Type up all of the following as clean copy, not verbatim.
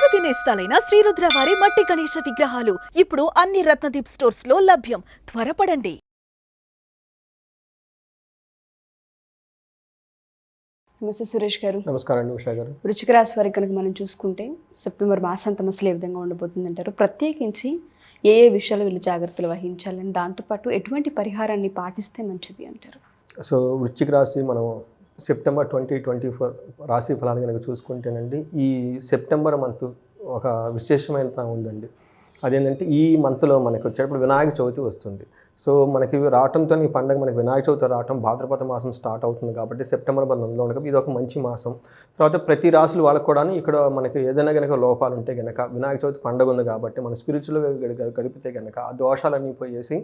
దశాబ్ది నేస్తాలైన శ్రీరుద్ర వారి మట్టి గణేశ విగ్రహాలు ఇప్పుడు అన్ని రత్నదీప్ స్టోర్స్ లో లభ్యం. త్వరపడండి. నమస్తే సురేష్ గారు. నమస్కారం అండి ఉషా గారు. వృశ్చిక రాశి వారికి కనుక మనం చూసుకుంటే సెప్టెంబర్ మాసాంతం అసలు ఏ విధంగా ఉండబోతుంది అంటారు? ప్రత్యేకించి ఏ విషయాలు వీళ్ళు జాగ్రత్తలు వహించాలని, దాంతోపాటు ఎటువంటి పరిహారాన్ని పాటిస్తే మంచిది అంటారు? సో వృశ్చిక రాశి మనం సెప్టెంబర్ 2024 రాశి ఫలాన్ని కనుక చూసుకుంటేనండి, ఈ సెప్టెంబర్ మంత్ ఒక విశేషమైన ఉందండి. అదేంటంటే ఈ మంత్లో మనకి వచ్చేటప్పుడు వినాయక చవితి వస్తుంది. సో మనకి రావడంతో ఈ పండుగ మనకి వినాయక చవితి రావటం భాద్రపద మాసం స్టార్ట్ అవుతుంది కాబట్టి సెప్టెంబర్ 9లో ఉండక ఇది ఒక మంచి మాసం. తర్వాత ప్రతి రాశులు వాళ్ళకు కూడా ఇక్కడ మనకి ఏదైనా కనుక లోపాలు ఉంటే కనుక వినాయక చవితి పండుగ ఉంది కాబట్టి మనం స్పిరిచువల్గా గడిపితే కనుక ఆ దోషాలన్నీ పోయేసి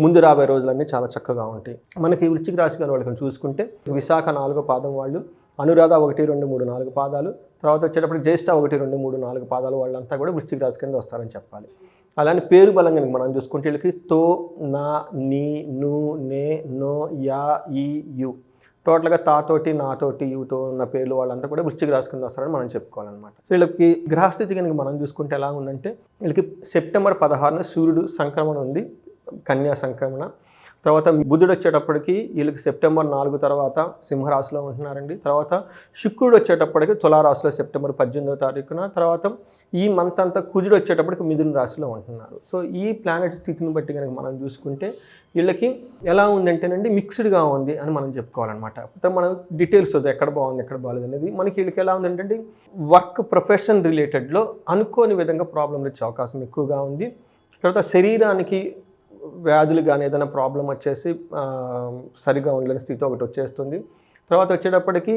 ముందు రాబోయే రోజులన్నీ చాలా చక్కగా ఉంటాయి. మనకి వృశ్చిక రాశి గారి వాళ్ళకి చూసుకుంటే విశాఖ 4వ పాదం వాళ్ళు, అనురాధ 1, 2, 3, 4 పాదాలు, తర్వాత వచ్చేటప్పుడు జ్యేష్ఠ 1, 2, 3, 4 పాదాలు వాళ్ళంతా కూడా వృశ్చిక రాశి కింద వస్తారని చెప్పాలి. అలానే పేరు బలం కనుక మనం చూసుకుంటే వీళ్ళకి తో, నా, నీ, ను, నే, నో, యా, ఈ, యు, టోటల్గా తాతోటి, నాతోటి, యుతో ఉన్న పేర్లు వాళ్ళంతా కూడా వృశ్చిక రాశి కింద వస్తారని మనం చెప్పుకోవాలన్నమాట. సో వీళ్ళకి గ్రహస్థితి కనుక మనం చూసుకుంటే ఎలా ఉందంటే వీళ్ళకి సెప్టెంబర్ 16న సూర్యుడు సంక్రమణ ఉంది, కన్యా సంక్రమణ. తర్వాత బుధుడు వచ్చేటప్పటికి వీళ్ళకి సెప్టెంబర్ 4 తర్వాత సింహరాశిలో ఉంటున్నారండి. తర్వాత శుక్రుడు వచ్చేటప్పటికి తులారాశిలో సెప్టెంబర్ 18వ తారీఖున. తర్వాత ఈ మంత్ అంతా కుజుడు వచ్చేటప్పటికి మిథున రాశిలో ఉంటున్నారు. సో ఈ ప్లానెట్ స్థితిని బట్టి కనుక మనం చూసుకుంటే వీళ్ళకి ఎలా ఉందంటేనండి మిక్స్డ్గా ఉంది అని మనం చెప్పుకోవాలన్నమాట. మనం డీటెయిల్స్ వద్దు ఎక్కడ బాగుంది ఎక్కడ బాగాలేదు అనేది. మనకి వీళ్ళకి ఎలా ఉందంటే వర్క్ ప్రొఫెషన్ రిలేటెడ్లో అనుకోని విధంగా ప్రాబ్లం వచ్చే అవకాశం ఎక్కువగా ఉంది. తర్వాత శరీరానికి వ్యాధులు కానీ ఏదైనా ప్రాబ్లం వచ్చేసి సరిగా ఉండలేని స్థితి ఒకటి వచ్చేస్తుంది. తర్వాత వచ్చేటప్పటికి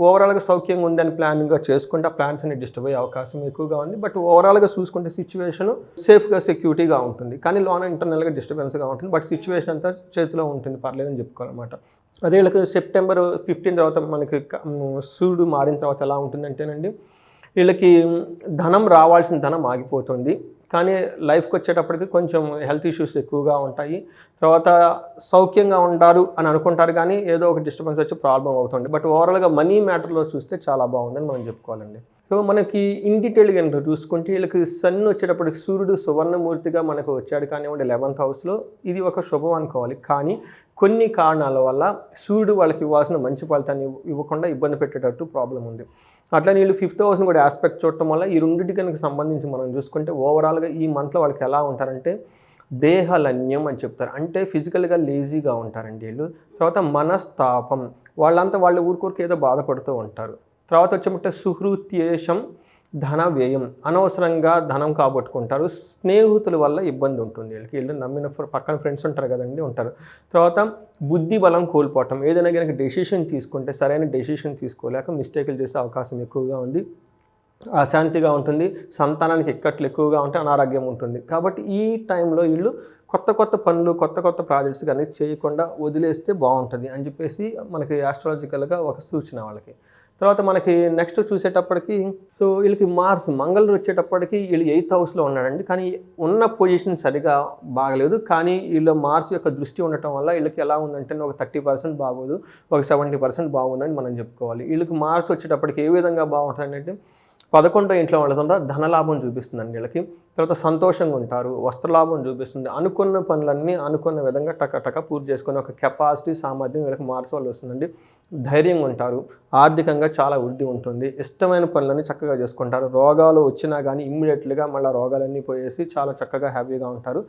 ఓవరాల్గా సౌఖ్యంగా ఉందని ప్లానింగ్గా చేసుకుంటే ఆ ప్లాన్స్ అన్ని డిస్టర్బ్ అయ్యే అవకాశం ఎక్కువగా ఉంది. బట్ ఓవరాల్గా చూసుకుంటే సిచ్యువేషన్ సేఫ్గా సెక్యూరిటీగా ఉంటుంది, కానీ లోన ఇంటర్నల్గా డిస్టర్బెన్స్గా ఉంటుంది. బట్ సిచ్యువేషన్ అంతా చేతిలో ఉంటుంది, పర్లేదని చెప్పుకోవాలన్నమాట. అదే వీళ్ళకి సెప్టెంబర్ 15 తర్వాత మనకి సూర్యుడు మారిన తర్వాత ఎలా ఉంటుందంటేనండి వీళ్ళకి ధనం రావాల్సిన ధనం ఆగిపోతుంది, కానీ లైఫ్కి వచ్చేటప్పటికి కొంచెం హెల్త్ ఇష్యూస్ ఎక్కువగా ఉంటాయి. తర్వాత సౌఖ్యంగా ఉంటారు అని అనుకుంటారు, కానీ ఏదో ఒక డిస్టర్బెన్స్ వచ్చి ప్రాబ్లం అవుతుంది. బట్ ఓవరాల్గా మనీ మ్యాటర్లో చూస్తే చాలా బాగుందని మనం చెప్పుకోవాలండి. సో మనకి ఇన్ డీటెయిల్గా కనుక చూసుకుంటే వీళ్ళకి సన్ వచ్చేటప్పటికి సూర్యుడు సువర్ణమూర్తిగా మనకు వచ్చాడు కానివ్వండి 11th హౌస్లో, ఇది ఒక శుభం అనుకోవాలి. కానీ కొన్ని కారణాల వల్ల సూర్యుడు వాళ్ళకి ఇవ్వాల్సిన మంచి ఫలితాన్ని ఇవ్వకుండా ఇబ్బంది పెట్టేటట్టు ప్రాబ్లం ఉంది. అట్లా వీళ్ళు 5th హౌస్ని కూడా ఆస్పెక్ట్ చూడటం వల్ల ఈ రెండింటి కనుక సంబంధించి మనం చూసుకుంటే ఓవరాల్గా ఈ మంత్లో వాళ్ళకి ఎలా ఉంటారంటే దేహలన్యం అని చెప్తారు, అంటే ఫిజికల్గా లేజీగా ఉంటారండి వీళ్ళు. తర్వాత మనస్తాపం, వాళ్ళంతా వాళ్ళ ఊరికొరికి ఏదో బాధపడుతూ ఉంటారు. తర్వాత వచ్చేమంటే సుహృత్యేషం, ధన వ్యయం, అనవసరంగా ధనం కాబట్టుకుంటారు. స్నేహితుల వల్ల ఇబ్బంది ఉంటుంది వీళ్ళకి, వీళ్ళు నమ్మిన పక్కన ఫ్రెండ్స్ ఉంటారు కదండి, ఉంటారు. తర్వాత బుద్ధి బలం కోల్పోవటం, ఏదైనా కనుక డెసిషన్ తీసుకుంటే సరైన డెసిషన్ తీసుకోలేక మిస్టేకులు చేసే అవకాశం ఎక్కువగా ఉంది. అశాంతిగా ఉంటుంది, సంతానానికి ఇక్కట్లు ఎక్కువగా ఉంటే అనారోగ్యం ఉంటుంది. కాబట్టి ఈ టైంలో వీళ్ళు కొత్త కొత్త పనులు కొత్త కొత్త ప్రాజెక్ట్స్ కానీ చేయకుండా వదిలేస్తే బాగుంటుంది అని చెప్పేసి మనకి ఆస్ట్రాలజికల్గా ఒక సూచన వాళ్ళకి. తర్వాత మనకి నెక్స్ట్ చూసేటప్పటికి సో వీళ్ళకి మార్స్ మంగళుడు వచ్చేటప్పటికి వీళ్ళు 8th హౌస్లో ఉన్నాడండి, కానీ ఉన్న పొజిషన్ సరిగా బాగలేదు. కానీ వీళ్ళ మార్స్ యొక్క దృష్టి ఉండటం వల్ల వీళ్ళకి ఎలా ఉందంటే ఒక 30% బాగోదు, ఒక 70% బాగుందని మనం చెప్పుకోవాలి. వీళ్ళకి మార్స్ వచ్చేటప్పటికి ఏ విధంగా బాగుంటుంది అంటే 11వ ఇంట్లో ఉండటంతో ధనలాభం చూపిస్తుందండి వీళ్ళకి. తర్వాత సంతోషంగా ఉంటారు, వస్త్రలాభం చూపిస్తుంది. అనుకున్న పనులన్నీ అనుకున్న విధంగా టక పూర్తి చేసుకుని ఒక కెపాసిటీ సామర్థ్యం వీళ్ళకి మార్స్ వల్ల వస్తుందండి. ధైర్యంగా ఉంటారు, ఆర్థికంగా చాలా వృద్ధి ఉంటుంది, ఇష్టమైన పనులన్నీ చక్కగా చేసుకుంటారు. రోగాలు వచ్చినా కానీ ఇమ్మీడియట్గా మళ్ళీ రోగాలన్నీ పోయేసి చాలా చక్కగా హ్యాపీగా ఉంటారు.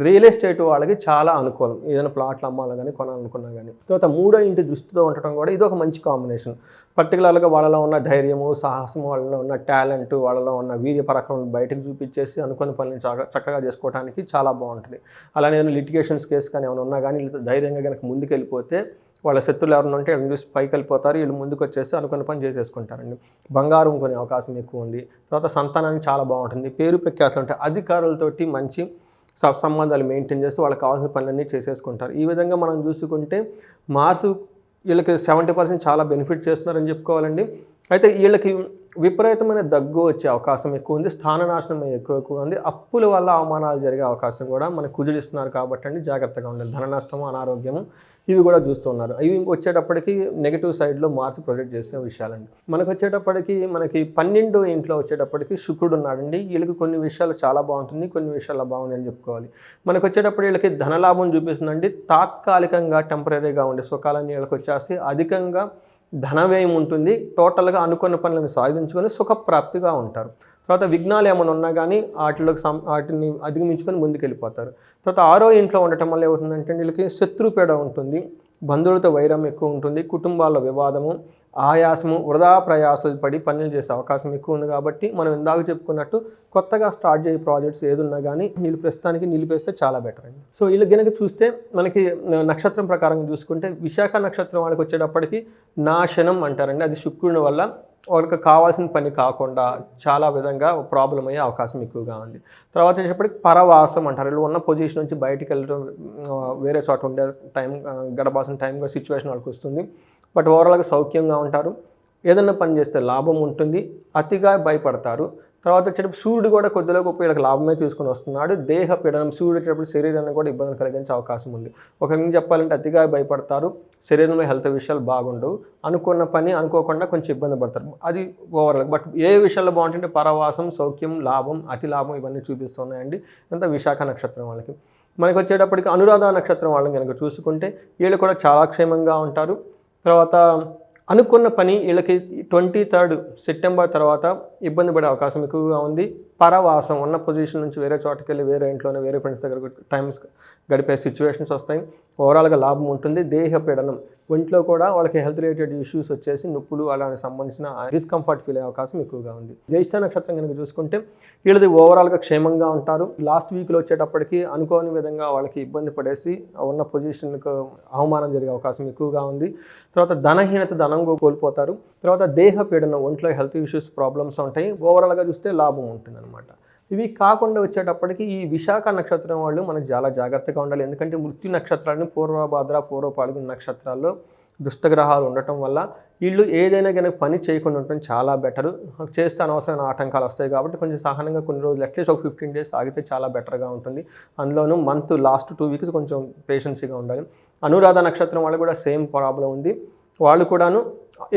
రియల్ ఎస్టేట్ వాళ్ళకి చాలా అనుకూలం, ఏదైనా ప్లాట్లు అమ్మాలి కానీ కొనాలనుకున్నా కానీ. తర్వాత 3వ ఇంటి దృష్టితో ఉండటం కూడా ఇది ఒక మంచి కాంబినేషన్. పర్టికులర్గా వాళ్ళలో ఉన్న ధైర్యము, సాహసము, వాళ్ళలో ఉన్న టాలెంట్, వాళ్ళలో ఉన్న వీర్య పరాక్రమం బయటకు చూపించేసి అనుకున్న పనులను చక్కగా చేసుకోవడానికి చాలా బాగుంటుంది. అలానే లిటిగేషన్స్ కేసు కానీ ఏమైనా ఉన్నా కానీ వీళ్ళు ధైర్యంగా కనుక ముందుకు వెళ్ళిపోతే వాళ్ళ శత్రులు ఎవరైనా ఉంటే వీళ్ళని చూసి పైకి వెళ్ళిపోతారు, వీళ్ళు ముందుకు వచ్చేసి అనుకున్న పని చేసేసుకుంటారండి. బంగారం కొనే అవకాశం ఎక్కువ ఉంది. తర్వాత సంతానానికి చాలా బాగుంటుంది, పేరు ప్రఖ్యాతులు ఉంటాయి, అధికారులతోటి మంచి సంబంధాలు మెయింటైన్ చేస్తూ వాళ్ళకి కావాల్సిన పనులన్నీ చేసేసుకుంటారు. ఈ విధంగా మనం చూసుకుంటే మార్సు వీళ్ళకి 70% చాలా బెనిఫిట్ చేస్తున్నారని చెప్పుకోవాలండి. అయితే వీళ్ళకి విపరీతమైన దగ్గు వచ్చే అవకాశం ఎక్కువ ఉంది, స్థాననాశనం ఎక్కువ ఉంది, అప్పుల వల్ల అవమానాలు జరిగే అవకాశం కూడా మనకు కుదిరిస్తున్నారు కాబట్టి అండి జాగ్రత్తగా ఉండాలి. ధన నష్టము, అనారోగ్యము ఇవి కూడా చూస్తున్నారు. ఇవి వచ్చేటప్పటికి నెగిటివ్ సైడ్లో మార్చి ప్రొజెక్ట్ చేసే విషయాలండి. మనకు వచ్చేటప్పటికి మనకి 12 ఇంట్లో వచ్చేటప్పటికి శుక్రుడు ఉన్నాడండి. వీళ్ళకి కొన్ని విషయాలు చాలా బాగుంటుంది, కొన్ని విషయాలు బాగుంది అని చెప్పుకోవాలి. మనకు వచ్చేటప్పుడు వీళ్ళకి ధనలాభం చూపిస్తుందండి. తాత్కాలికంగా టెంపరీగా ఉండే సుఖాలన్నీ వీళ్ళకి వచ్చేసి అధికంగా ధన వ్యయం ఉంటుంది. టోటల్గా అనుకున్న పనులను సాధించుకొని సుఖప్రాప్తిగా ఉంటారు. తర్వాత విఘ్నాలు ఏమైనా ఉన్నా కానీ వాటిని అధిగమించుకొని ముందుకెళ్ళిపోతారు. తర్వాత 6వ ఇంట్లో ఉండటం వల్ల ఏమవుతుందంటే వీళ్ళకి శత్రుపీడ ఉంటుంది, బంధువులతో వైరం ఎక్కువ ఉంటుంది, కుటుంబాల్లో వివాదము, ఆయాసము, వృధా ప్రయాసాలు పడి పనులు చేసే అవకాశం ఎక్కువ ఉంది. కాబట్టి మనం ఇందాక చెప్పుకున్నట్టు కొత్తగా స్టార్ట్ చేసే ప్రాజెక్ట్స్ ఏదున్నా కానీ వీళ్ళు ప్రస్తుతానికి నిలిపేస్తే చాలా బెటర్ అండి. సో వీళ్ళు కనుక చూస్తే మనకి నక్షత్రం ప్రకారం చూసుకుంటే విశాఖ నక్షత్రం వాళ్ళకి వచ్చేటప్పటికి నాశనం అంటారండి. అది శుక్రుని వల్ల వాళ్ళకి కావాల్సిన పని కాకుండా చాలా విధంగా ప్రాబ్లం అయ్యే అవకాశం ఎక్కువగా ఉంది. తర్వాత వచ్చేటప్పటికి పరవాసం అంటారు. వీళ్ళు ఉన్న పొజిషన్ నుంచి బయటికి వెళ్ళడం, వేరే చోట ఉండే టైం గడపాల్సిన టైం కూడా సిచ్యువేషన్ వాళ్ళకి వస్తుంది. బట్ ఓవరాల్గా సౌఖ్యంగా ఉంటారు. ఏదైనా పని చేస్తే లాభం ఉంటుంది, అతిగా భయపడతారు. తర్వాత వచ్చేటప్పుడు సూర్యుడు కూడా కొద్దిలో గొప్ప వీళ్ళకి లాభమే తీసుకొని వస్తున్నాడు. దేహ పీడనం, సూర్యుడు వచ్చేటప్పుడు శరీరాన్ని కూడా ఇబ్బంది కలిగించే అవకాశం ఉంది. ఒక విధంగా చెప్పాలంటే అతిగా భయపడతారు, శరీరంలో హెల్త్ విషయాలు బాగుండవు, అనుకున్న పని అనుకోకుండా కొంచెం ఇబ్బంది పడతారు. అది ఓవరాల్. బట్ ఏ విషయాల్లో బాగుంటుంటే పరవాసం, సౌఖ్యం, లాభం, అతి లాభం ఇవన్నీ చూపిస్తున్నాయండి. అంత విశాఖ నక్షత్రం వాళ్ళకి. మనకి వచ్చేటప్పటికి అనురాధ నక్షత్రం వాళ్ళని కనుక చూసుకుంటే వీళ్ళు కూడా చాలా క్షేమంగా ఉంటారు. తర్వాత అనుకున్న పని వీళ్ళకి 23 సెప్టెంబర్ తర్వాత ఇబ్బంది పడే అవకాశం ఎక్కువగా ఉంది. పరవాసం, ఉన్న పొజిషన్ నుంచి వేరే చోటకి వెళ్ళి వేరే ఇంట్లోనే వేరే ఫ్రెండ్స్ దగ్గర టైమ్స్ గడిపే సిచ్యువేషన్స్ వస్తాయి. ఓవరాల్గా లాభం ఉంటుంది. దేహ పీడనం, ఒంట్లో కూడా వాళ్ళకి హెల్త్ రిలేటెడ్ ఇష్యూస్ వచ్చేసి నొప్పులు అలాంటి సంబంధించిన డిస్కంఫర్ట్ ఫీల్ అయ్యే అవకాశం ఎక్కువగా ఉంది. జ్యేష్ఠ నక్షత్రం కనుక చూసుకుంటే వీళ్ళది ఓవరాల్గా క్షేమంగా ఉంటారు. లాస్ట్ వీక్లో వచ్చేటప్పటికి అనుకోని విధంగా వాళ్ళకి ఇబ్బంది పడేసి ఉన్న పొజిషన్కు అవమానం జరిగే అవకాశం ఎక్కువగా ఉంది. తర్వాత ధనహీనత, ధనం కోల్పోతారు. తర్వాత దేహ పీడనం, ఒంట్లో హెల్త్ ఇష్యూస్ ప్రాబ్లమ్స్ ఉంటాయి. ఓవరాల్గా చూస్తే లాభం ఉంటుంది అనమాట. ఇవి కాకుండా వచ్చేటప్పటికి ఈ విశాఖ నక్షత్రం వాళ్ళు మనకు చాలా జాగ్రత్తగా ఉండాలి. ఎందుకంటే మృత్యు నక్షత్రాన్ని పూర్వభాద్ర, పూర్వ పాల్గొన నక్షత్రాల్లో దుష్టగ్రహాలు ఉండటం వల్ల వీళ్ళు ఏదైనా కనుక పని చేయకుండా ఉండటం చాలా బెటరు. చేస్తే అనవసరమైన ఆటంకాలు వస్తాయి కాబట్టి కొంచెం సహనంగా కొన్ని రోజులు అట్లీస్ట్ ఒక 15 days ఆగితే చాలా బెటర్గా ఉంటుంది. అందులోనూ మంత్ లాస్ట్ 2 weeks కొంచెం పేషెన్సీగా ఉండాలి. అనురాధ నక్షత్రం వాళ్ళు కూడా సేమ్ ప్రాబ్లం ఉంది. వాళ్ళు కూడాను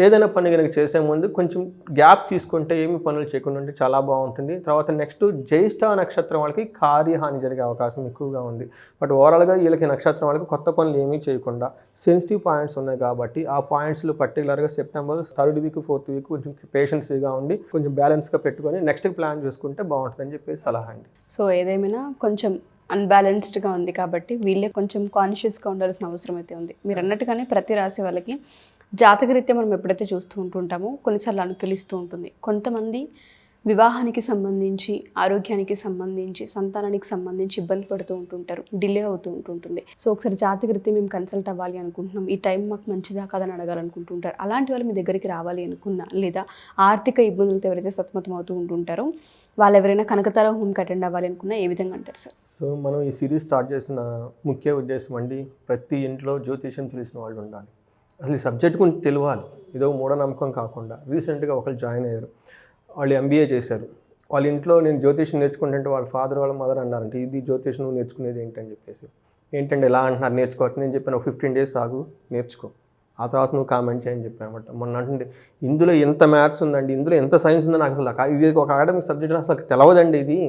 ఏదైనా పని కనుక చేసే ముందు కొంచెం గ్యాప్ తీసుకుంటే ఏమి పనులు చేయకుండా ఉంటే చాలా బాగుంటుంది. తర్వాత నెక్స్ట్ జ్యేష్ఠ నక్షత్రం వాళ్ళకి కార్యహాని జరిగే అవకాశం ఎక్కువగా ఉంది. బట్ ఓవరాల్గా వీళ్ళకి నక్షత్రం వాళ్ళకి కొత్త పనులు ఏమీ చేయకుండా సెన్సిటివ్ పాయింట్స్ ఉన్నాయి కాబట్టి ఆ పాయింట్స్లో పర్టికులర్గా September 3rd week 4th week కొంచెం పేషెన్సీగా ఉండి కొంచెం బ్యాలెన్స్గా పెట్టుకొని నెక్స్ట్ ప్లాన్ చూసుకుంటే బాగుంటుందని చెప్పేసి సలహా అండి. సో ఏదేమైనా కొంచెం అన్బ్యాలెన్స్డ్గా ఉంది కాబట్టి వీళ్ళే కొంచెం కాన్షియస్గా ఉండాల్సిన అవసరం అయితే ఉంది. మీరు అన్నట్టుగానే ప్రతి రాశి వాళ్ళకి జాతకరీత్యా మనం ఎప్పుడైతే చూస్తూ ఉంటుంటామో కొన్నిసార్లు అనుకూలిస్తూ ఉంటుంది. కొంతమంది వివాహానికి సంబంధించి, ఆరోగ్యానికి సంబంధించి, సంతానానికి సంబంధించి ఇబ్బంది పడుతూ ఉంటుంటారు, డిలే అవుతూ ఉంటుంటుంది. సో ఒకసారి జాతకరీత్యా మేము కన్సల్ట్ అవ్వాలి అనుకుంటున్నాం, ఈ టైం మాకు మంచిదా కాదని అడగాలనుకుంటుంటారు. అలాంటి వాళ్ళు మీ దగ్గరికి రావాలి అనుకున్నా, లేదా ఆర్థిక ఇబ్బందులతో ఎవరైతే సతమతం అవుతూ ఉంటుంటారో వాళ్ళు ఎవరైనా కనకతార హోమ్కి అటెండ్ అవ్వాలి అనుకున్నా ఏ విధంగా అంటారు సార్? సో మనం ఈ సిరీస్ స్టార్ట్ చేసిన ముఖ్య ఉద్దేశం అండి, ప్రతి ఇంట్లో జ్యోతిష్యం తెలిసిన వాళ్ళు ఉండాలి. అసలు ఈ సబ్జెక్ట్ గురించి తెలియాలి. ఇదో మూఢనమ్మకం కాకుండా. రీసెంట్గా ఒకళ్ళు జాయిన్ అయ్యారు, వాళ్ళు MBA చేశారు. వాళ్ళ ఇంట్లో నేను జ్యోతిష్యం నేర్చుకుంటుంటే వాళ్ళ ఫాదర్ వాళ్ళ మదర్ అన్నారంటే ఇది జ్యోతిష్యం నువ్వు నేర్చుకునేది ఏంటని చెప్పేసి. ఏంటంటే ఎలా అంటున్నారు, నేర్చుకోవచ్చు. నేను చెప్పాను 15 days ఆగు, నేర్చుకో, ఆ తర్వాత నువ్వు కామెంట్ చేయని చెప్పాను అనమాట. మొన్న అంటే ఇందులో ఎంత మ్యాథ్స్ ఉందండి, ఇందులో ఎంత సైన్స్ ఉందో నాకు అసలు ఇది ఒక అకాడమిక్ సబ్జెక్ట్ అసలు తెలవదండి, ఇది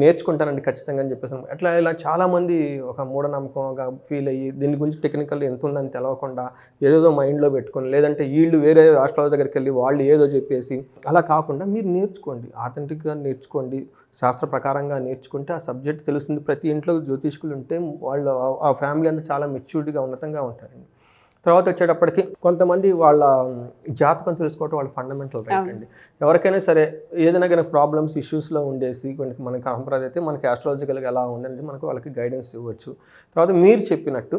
నేర్చుకుంటానండి ఖచ్చితంగా అని చెప్పేసి. అట్లా ఇలా చాలామంది ఒక మూఢనమ్మకంగా ఫీల్ అయ్యి దీని గురించి టెక్నికల్ ఎంత ఉందని తెలవకుండా ఏదేదో మైండ్లో పెట్టుకొని, లేదంటే వీళ్ళు వేరే రాష్ట్రాల దగ్గరికి వెళ్ళి వాళ్ళు ఏదో చెప్పేసి అలా కాకుండా మీరు నేర్చుకోండి, ఆథెంటిక్గా నేర్చుకోండి, శాస్త్ర ప్రకారంగా నేర్చుకుంటే ఆ సబ్జెక్ట్ తెలుస్తుంది. ప్రతి ఇంట్లో జ్యోతిష్కులు ఉంటే వాళ్ళు ఆ ఫ్యామిలీ అంతా చాలా మెచ్యూర్డ్గా ఉన్నతంగా ఉంటారండి. తర్వాత వచ్చేటప్పటికి కొంతమంది వాళ్ళ జాతకం తెలుసుకోవటం వాళ్ళ ఫండమెంటల్ రైట్ అండి. ఎవరికైనా సరే ఏదైనా కానీ ప్రాబ్లమ్స్, ఇష్యూస్లో ఉండేసి మనకి కంపేర్ అయితే మనకి ఆస్ట్రాలజికల్గా ఎలా ఉందనేది మనకు వాళ్ళకి గైడెన్స్ ఇవ్వచ్చు. తర్వాత మీరు చెప్పినట్టు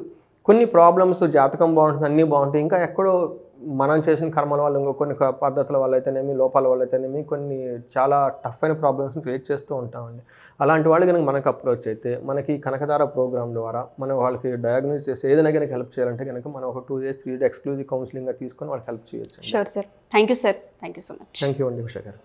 కొన్ని ప్రాబ్లమ్స్ జాతకం బాగుంటుంది, అన్నీ బాగుంటాయి, ఇంకా ఎక్కడో మనం చేసిన కర్మల వల్ల ఇంకో కొన్ని పద్ధతుల వల్ల అయితేనేమి, లోపాల వల్ల అయితేనేమి కొన్ని చాలా టఫ్ అయిన ప్రాబ్లమ్స్ని ఫేస్ చేస్తూ ఉంటామండి. అలాంటి వాళ్ళు కనుక మనకు అప్రోచ్ అయితే మనకి కనకధార ప్రోగ్రామ్ ద్వారా మనం వాళ్ళకి డయాగ్నోస్ చేసి ఏదైనా కనుక హెల్ప్ చేయాలంటే కనుక మనం ఒక 2 days 3 days ఎక్స్క్లూజివ్ కౌన్సిలింగ్గా తీసుకొని వాళ్ళకి హెల్ప్ చేయొచ్చు. Sure sir. Thank you sir. Thank you so much. Thank you అండి ఉషా గారు.